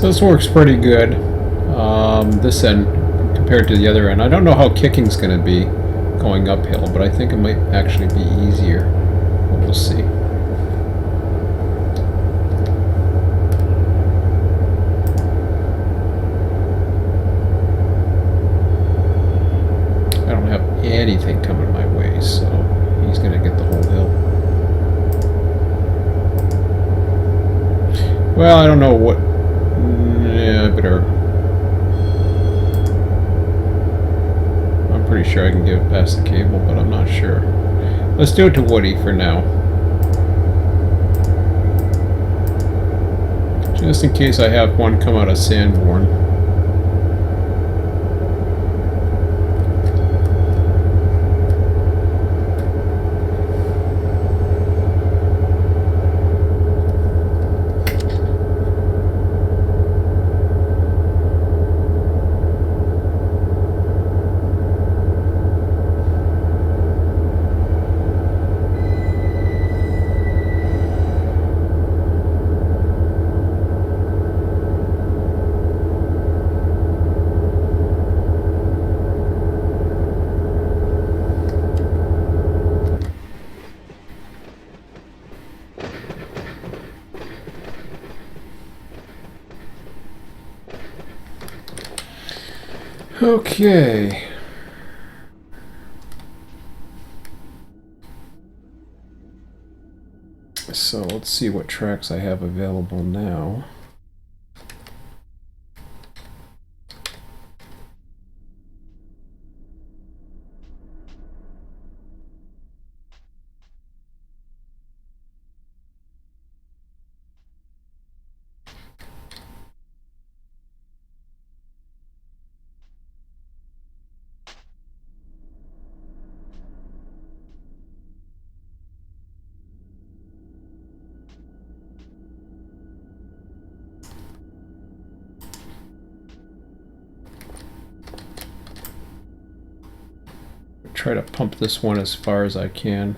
this works pretty good. This end compared to the other end. I don't know how kicking's going to be going uphill, but I think it might actually be easier. But we'll see. I don't have anything coming my way, so he's going to get the whole hill. Well, I don't know what... Yeah, I better... I'm pretty sure I can get it past the cable, but I'm not sure. Let's do it to Woody for now. Just in case I have one come out of Sanborn. Okay. So let's see what tracks I have available now. Try to pump this one as far as I can.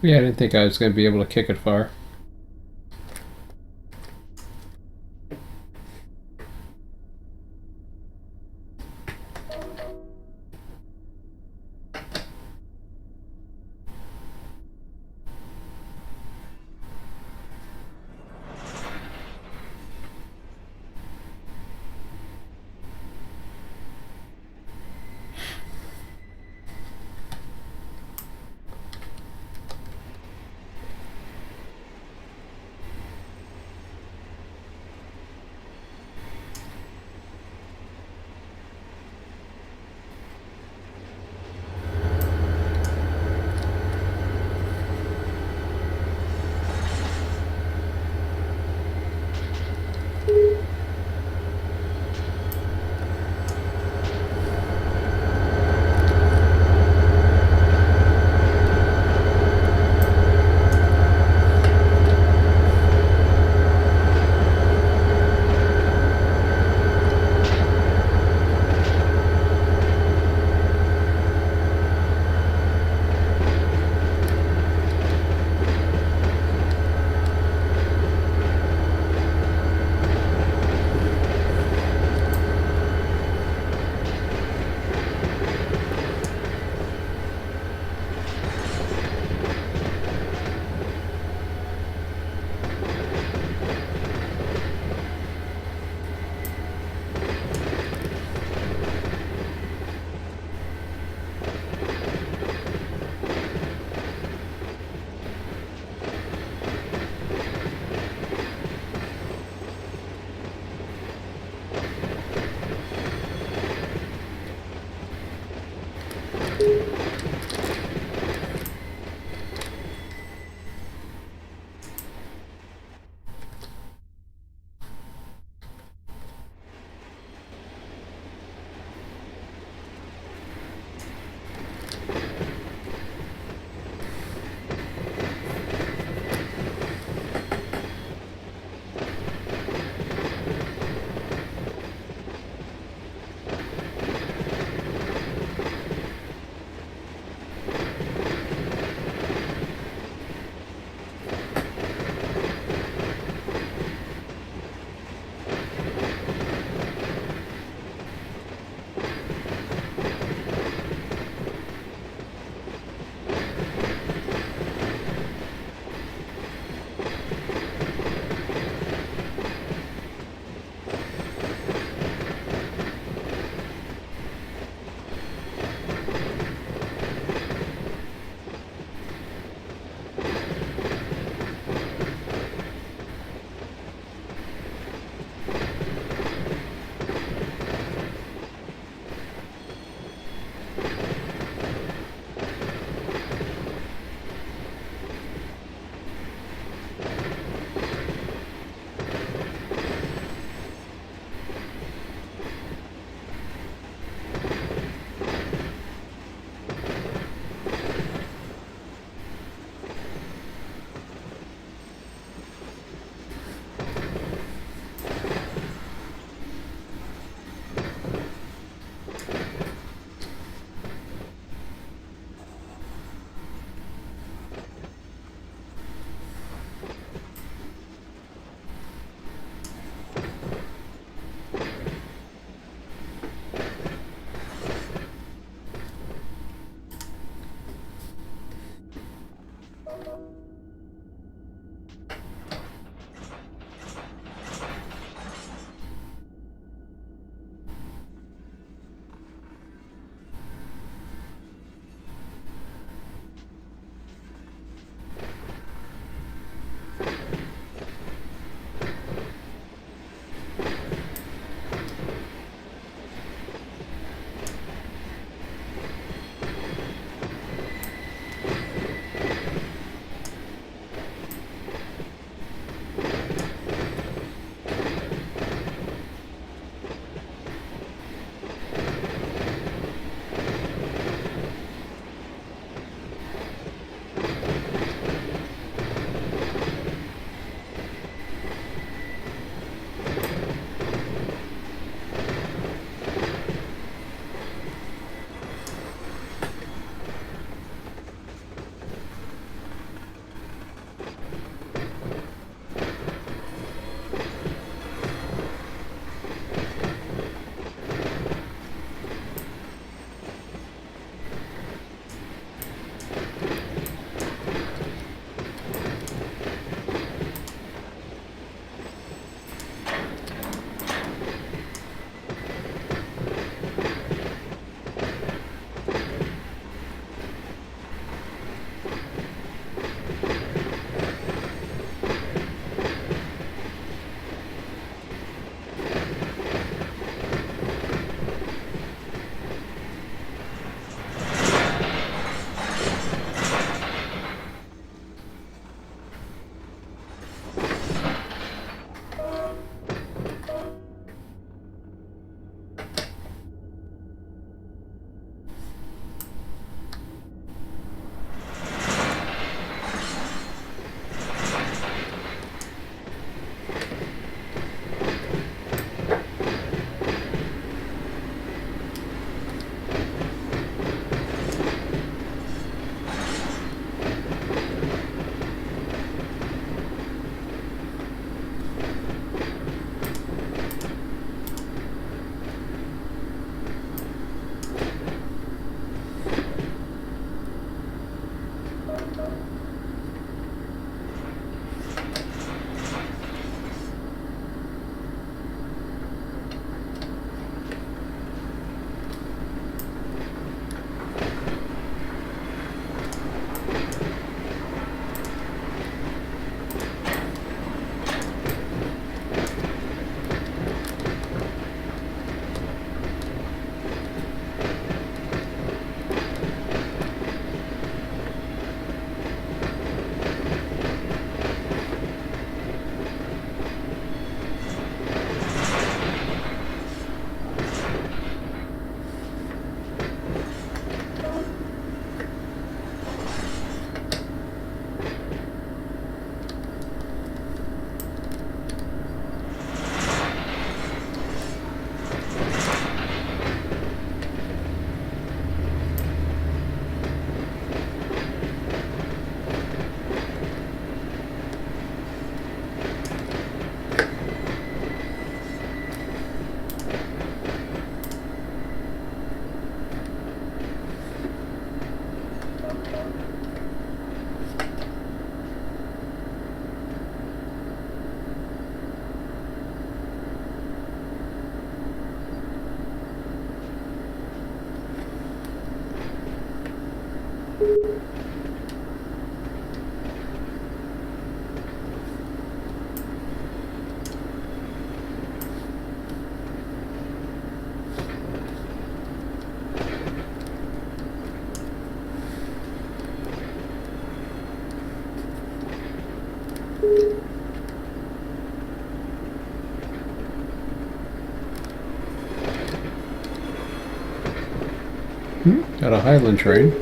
Yeah, I didn't think I was going to be able to kick it far. Got a Highland train.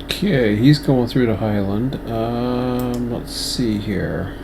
Okay, he's going through the Highland. Let's see here.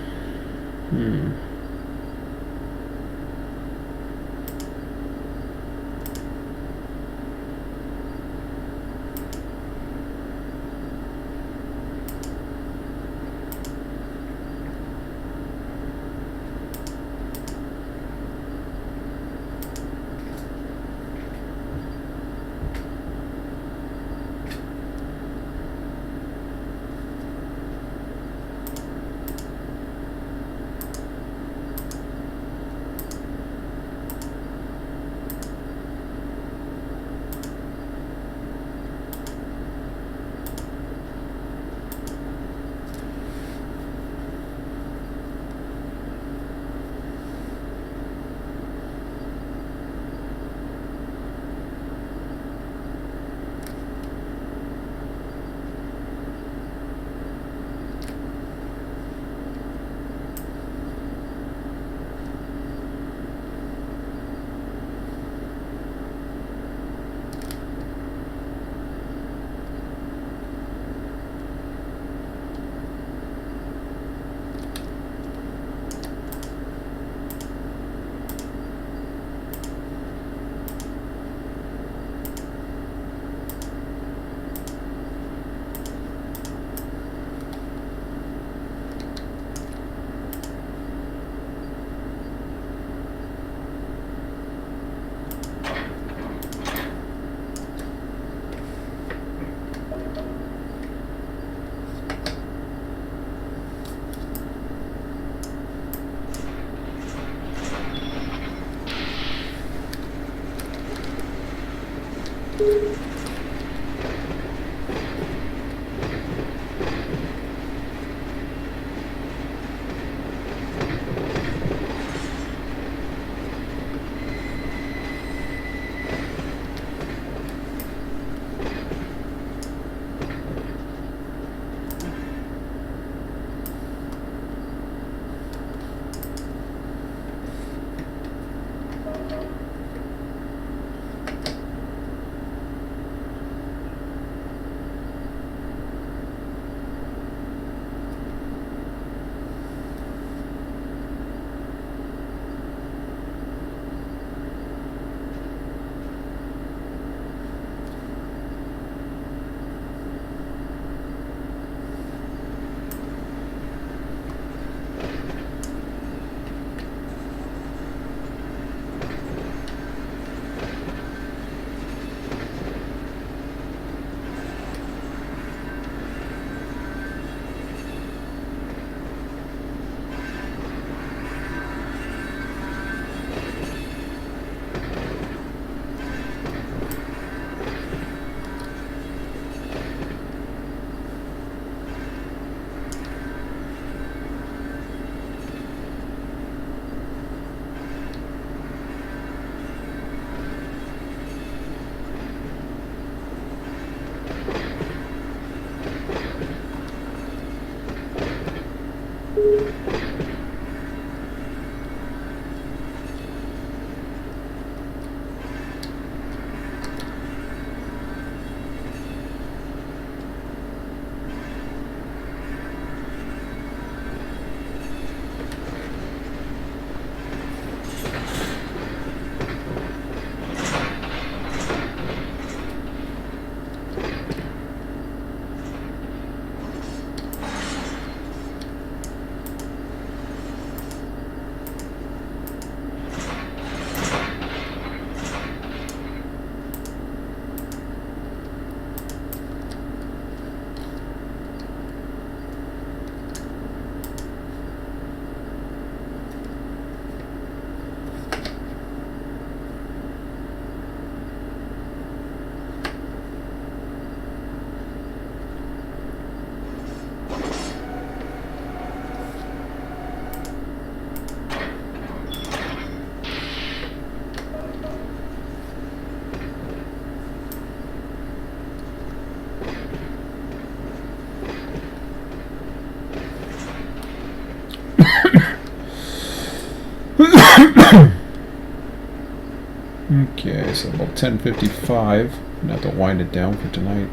Okay, so about 10:55. I'm gonna have to wind it down for tonight.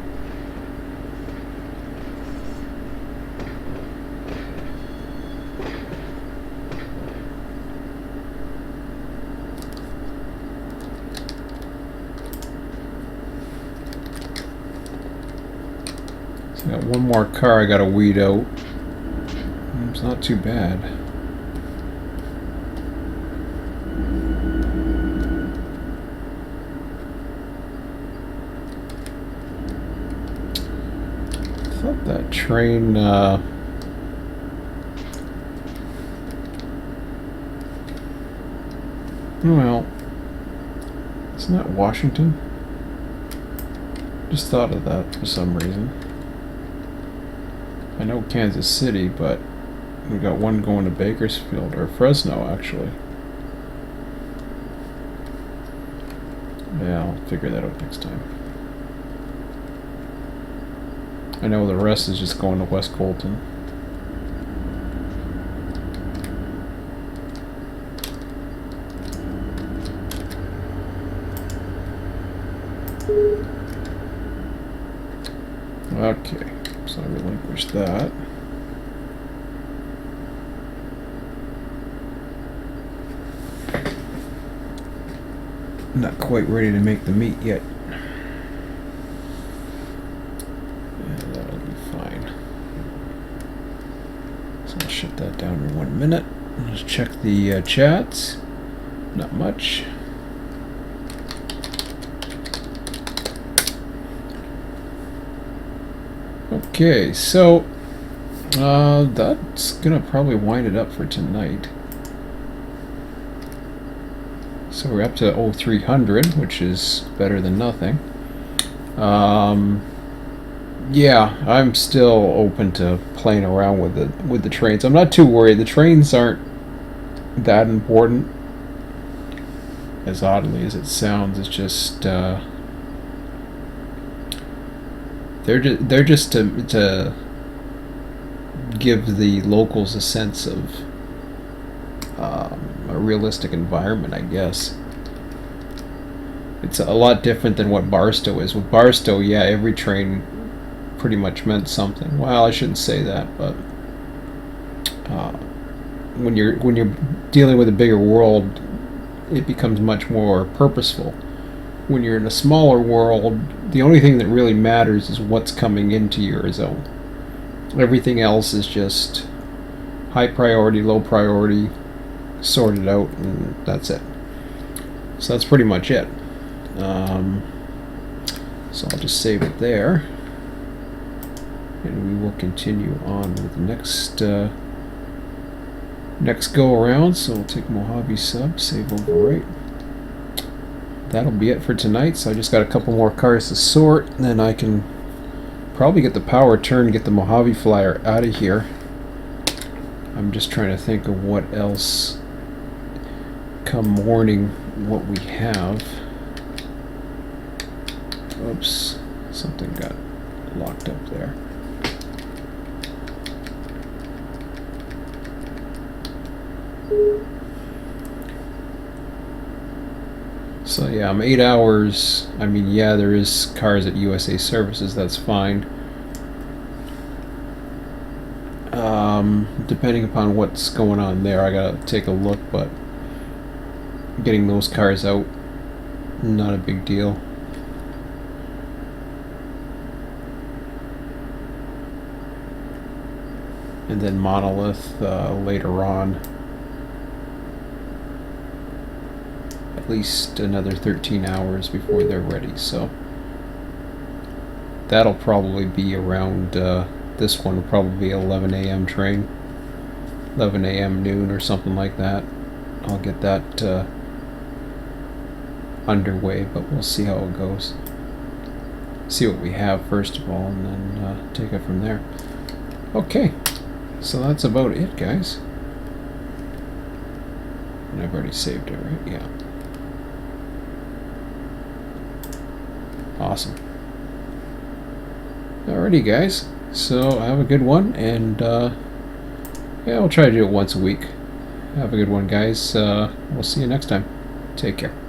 So I got one more car I gotta weed out. It's not too bad. I thought that train, well, isn't that Washington? Just thought of that for some reason. I know Kansas City, but we got one going to Bakersfield, or Fresno, actually. Yeah, I'll figure that out next time. I know the rest is just going to West Colton. Okay, so I relinquished that. Not quite ready to make the meat yet. Yeah, that'll be fine. So I'll shut that down in 1 minute. Let's check the chats. Not much. Okay, so that's gonna probably wind it up for tonight. So we're up to 0300, which is better than nothing. Yeah, I'm still open to playing around with the trains. I'm not too worried. The trains aren't that important, as oddly as it sounds. It's just they're just to give the locals a sense of a realistic environment, I guess. It's a lot different than what Barstow is. With Barstow, yeah, every train pretty much meant something. Well, I shouldn't say that, but when you're dealing with a bigger world, it becomes much more purposeful. When you're in a smaller world, the only thing that really matters is what's coming into your zone. Everything else is just high priority, low priority, sorted out, and that's it. So that's pretty much it. So I'll just save it there, and we will continue on with the next go around. So we'll take Mojave sub, save overwrite. That'll be it for tonight. So I just got a couple more cars to sort, and then I can probably get the power turned, get the Mojave flyer out of here. I'm just trying to think of what else come morning, what we have. Oops, something got locked up there. So yeah, I'm 8 hours. I mean, yeah, there is cars at USA Services, that's fine. Depending upon what's going on there, I gotta take a look, but getting those cars out, not a big deal. And then Monolith later on. At least another 13 hours before they're ready, so that'll probably be around, this one will probably be 11 a.m. train. 11 a.m. noon or something like that. I'll get that underway, but we'll see how it goes. See what we have first of all, and then take it from there. Okay, so that's about it, guys. And I've already saved it, right? Yeah. Awesome. Alrighty, guys. So have a good one, and yeah, I'll try to do it once a week. Have a good one, guys. We'll see you next time. Take care.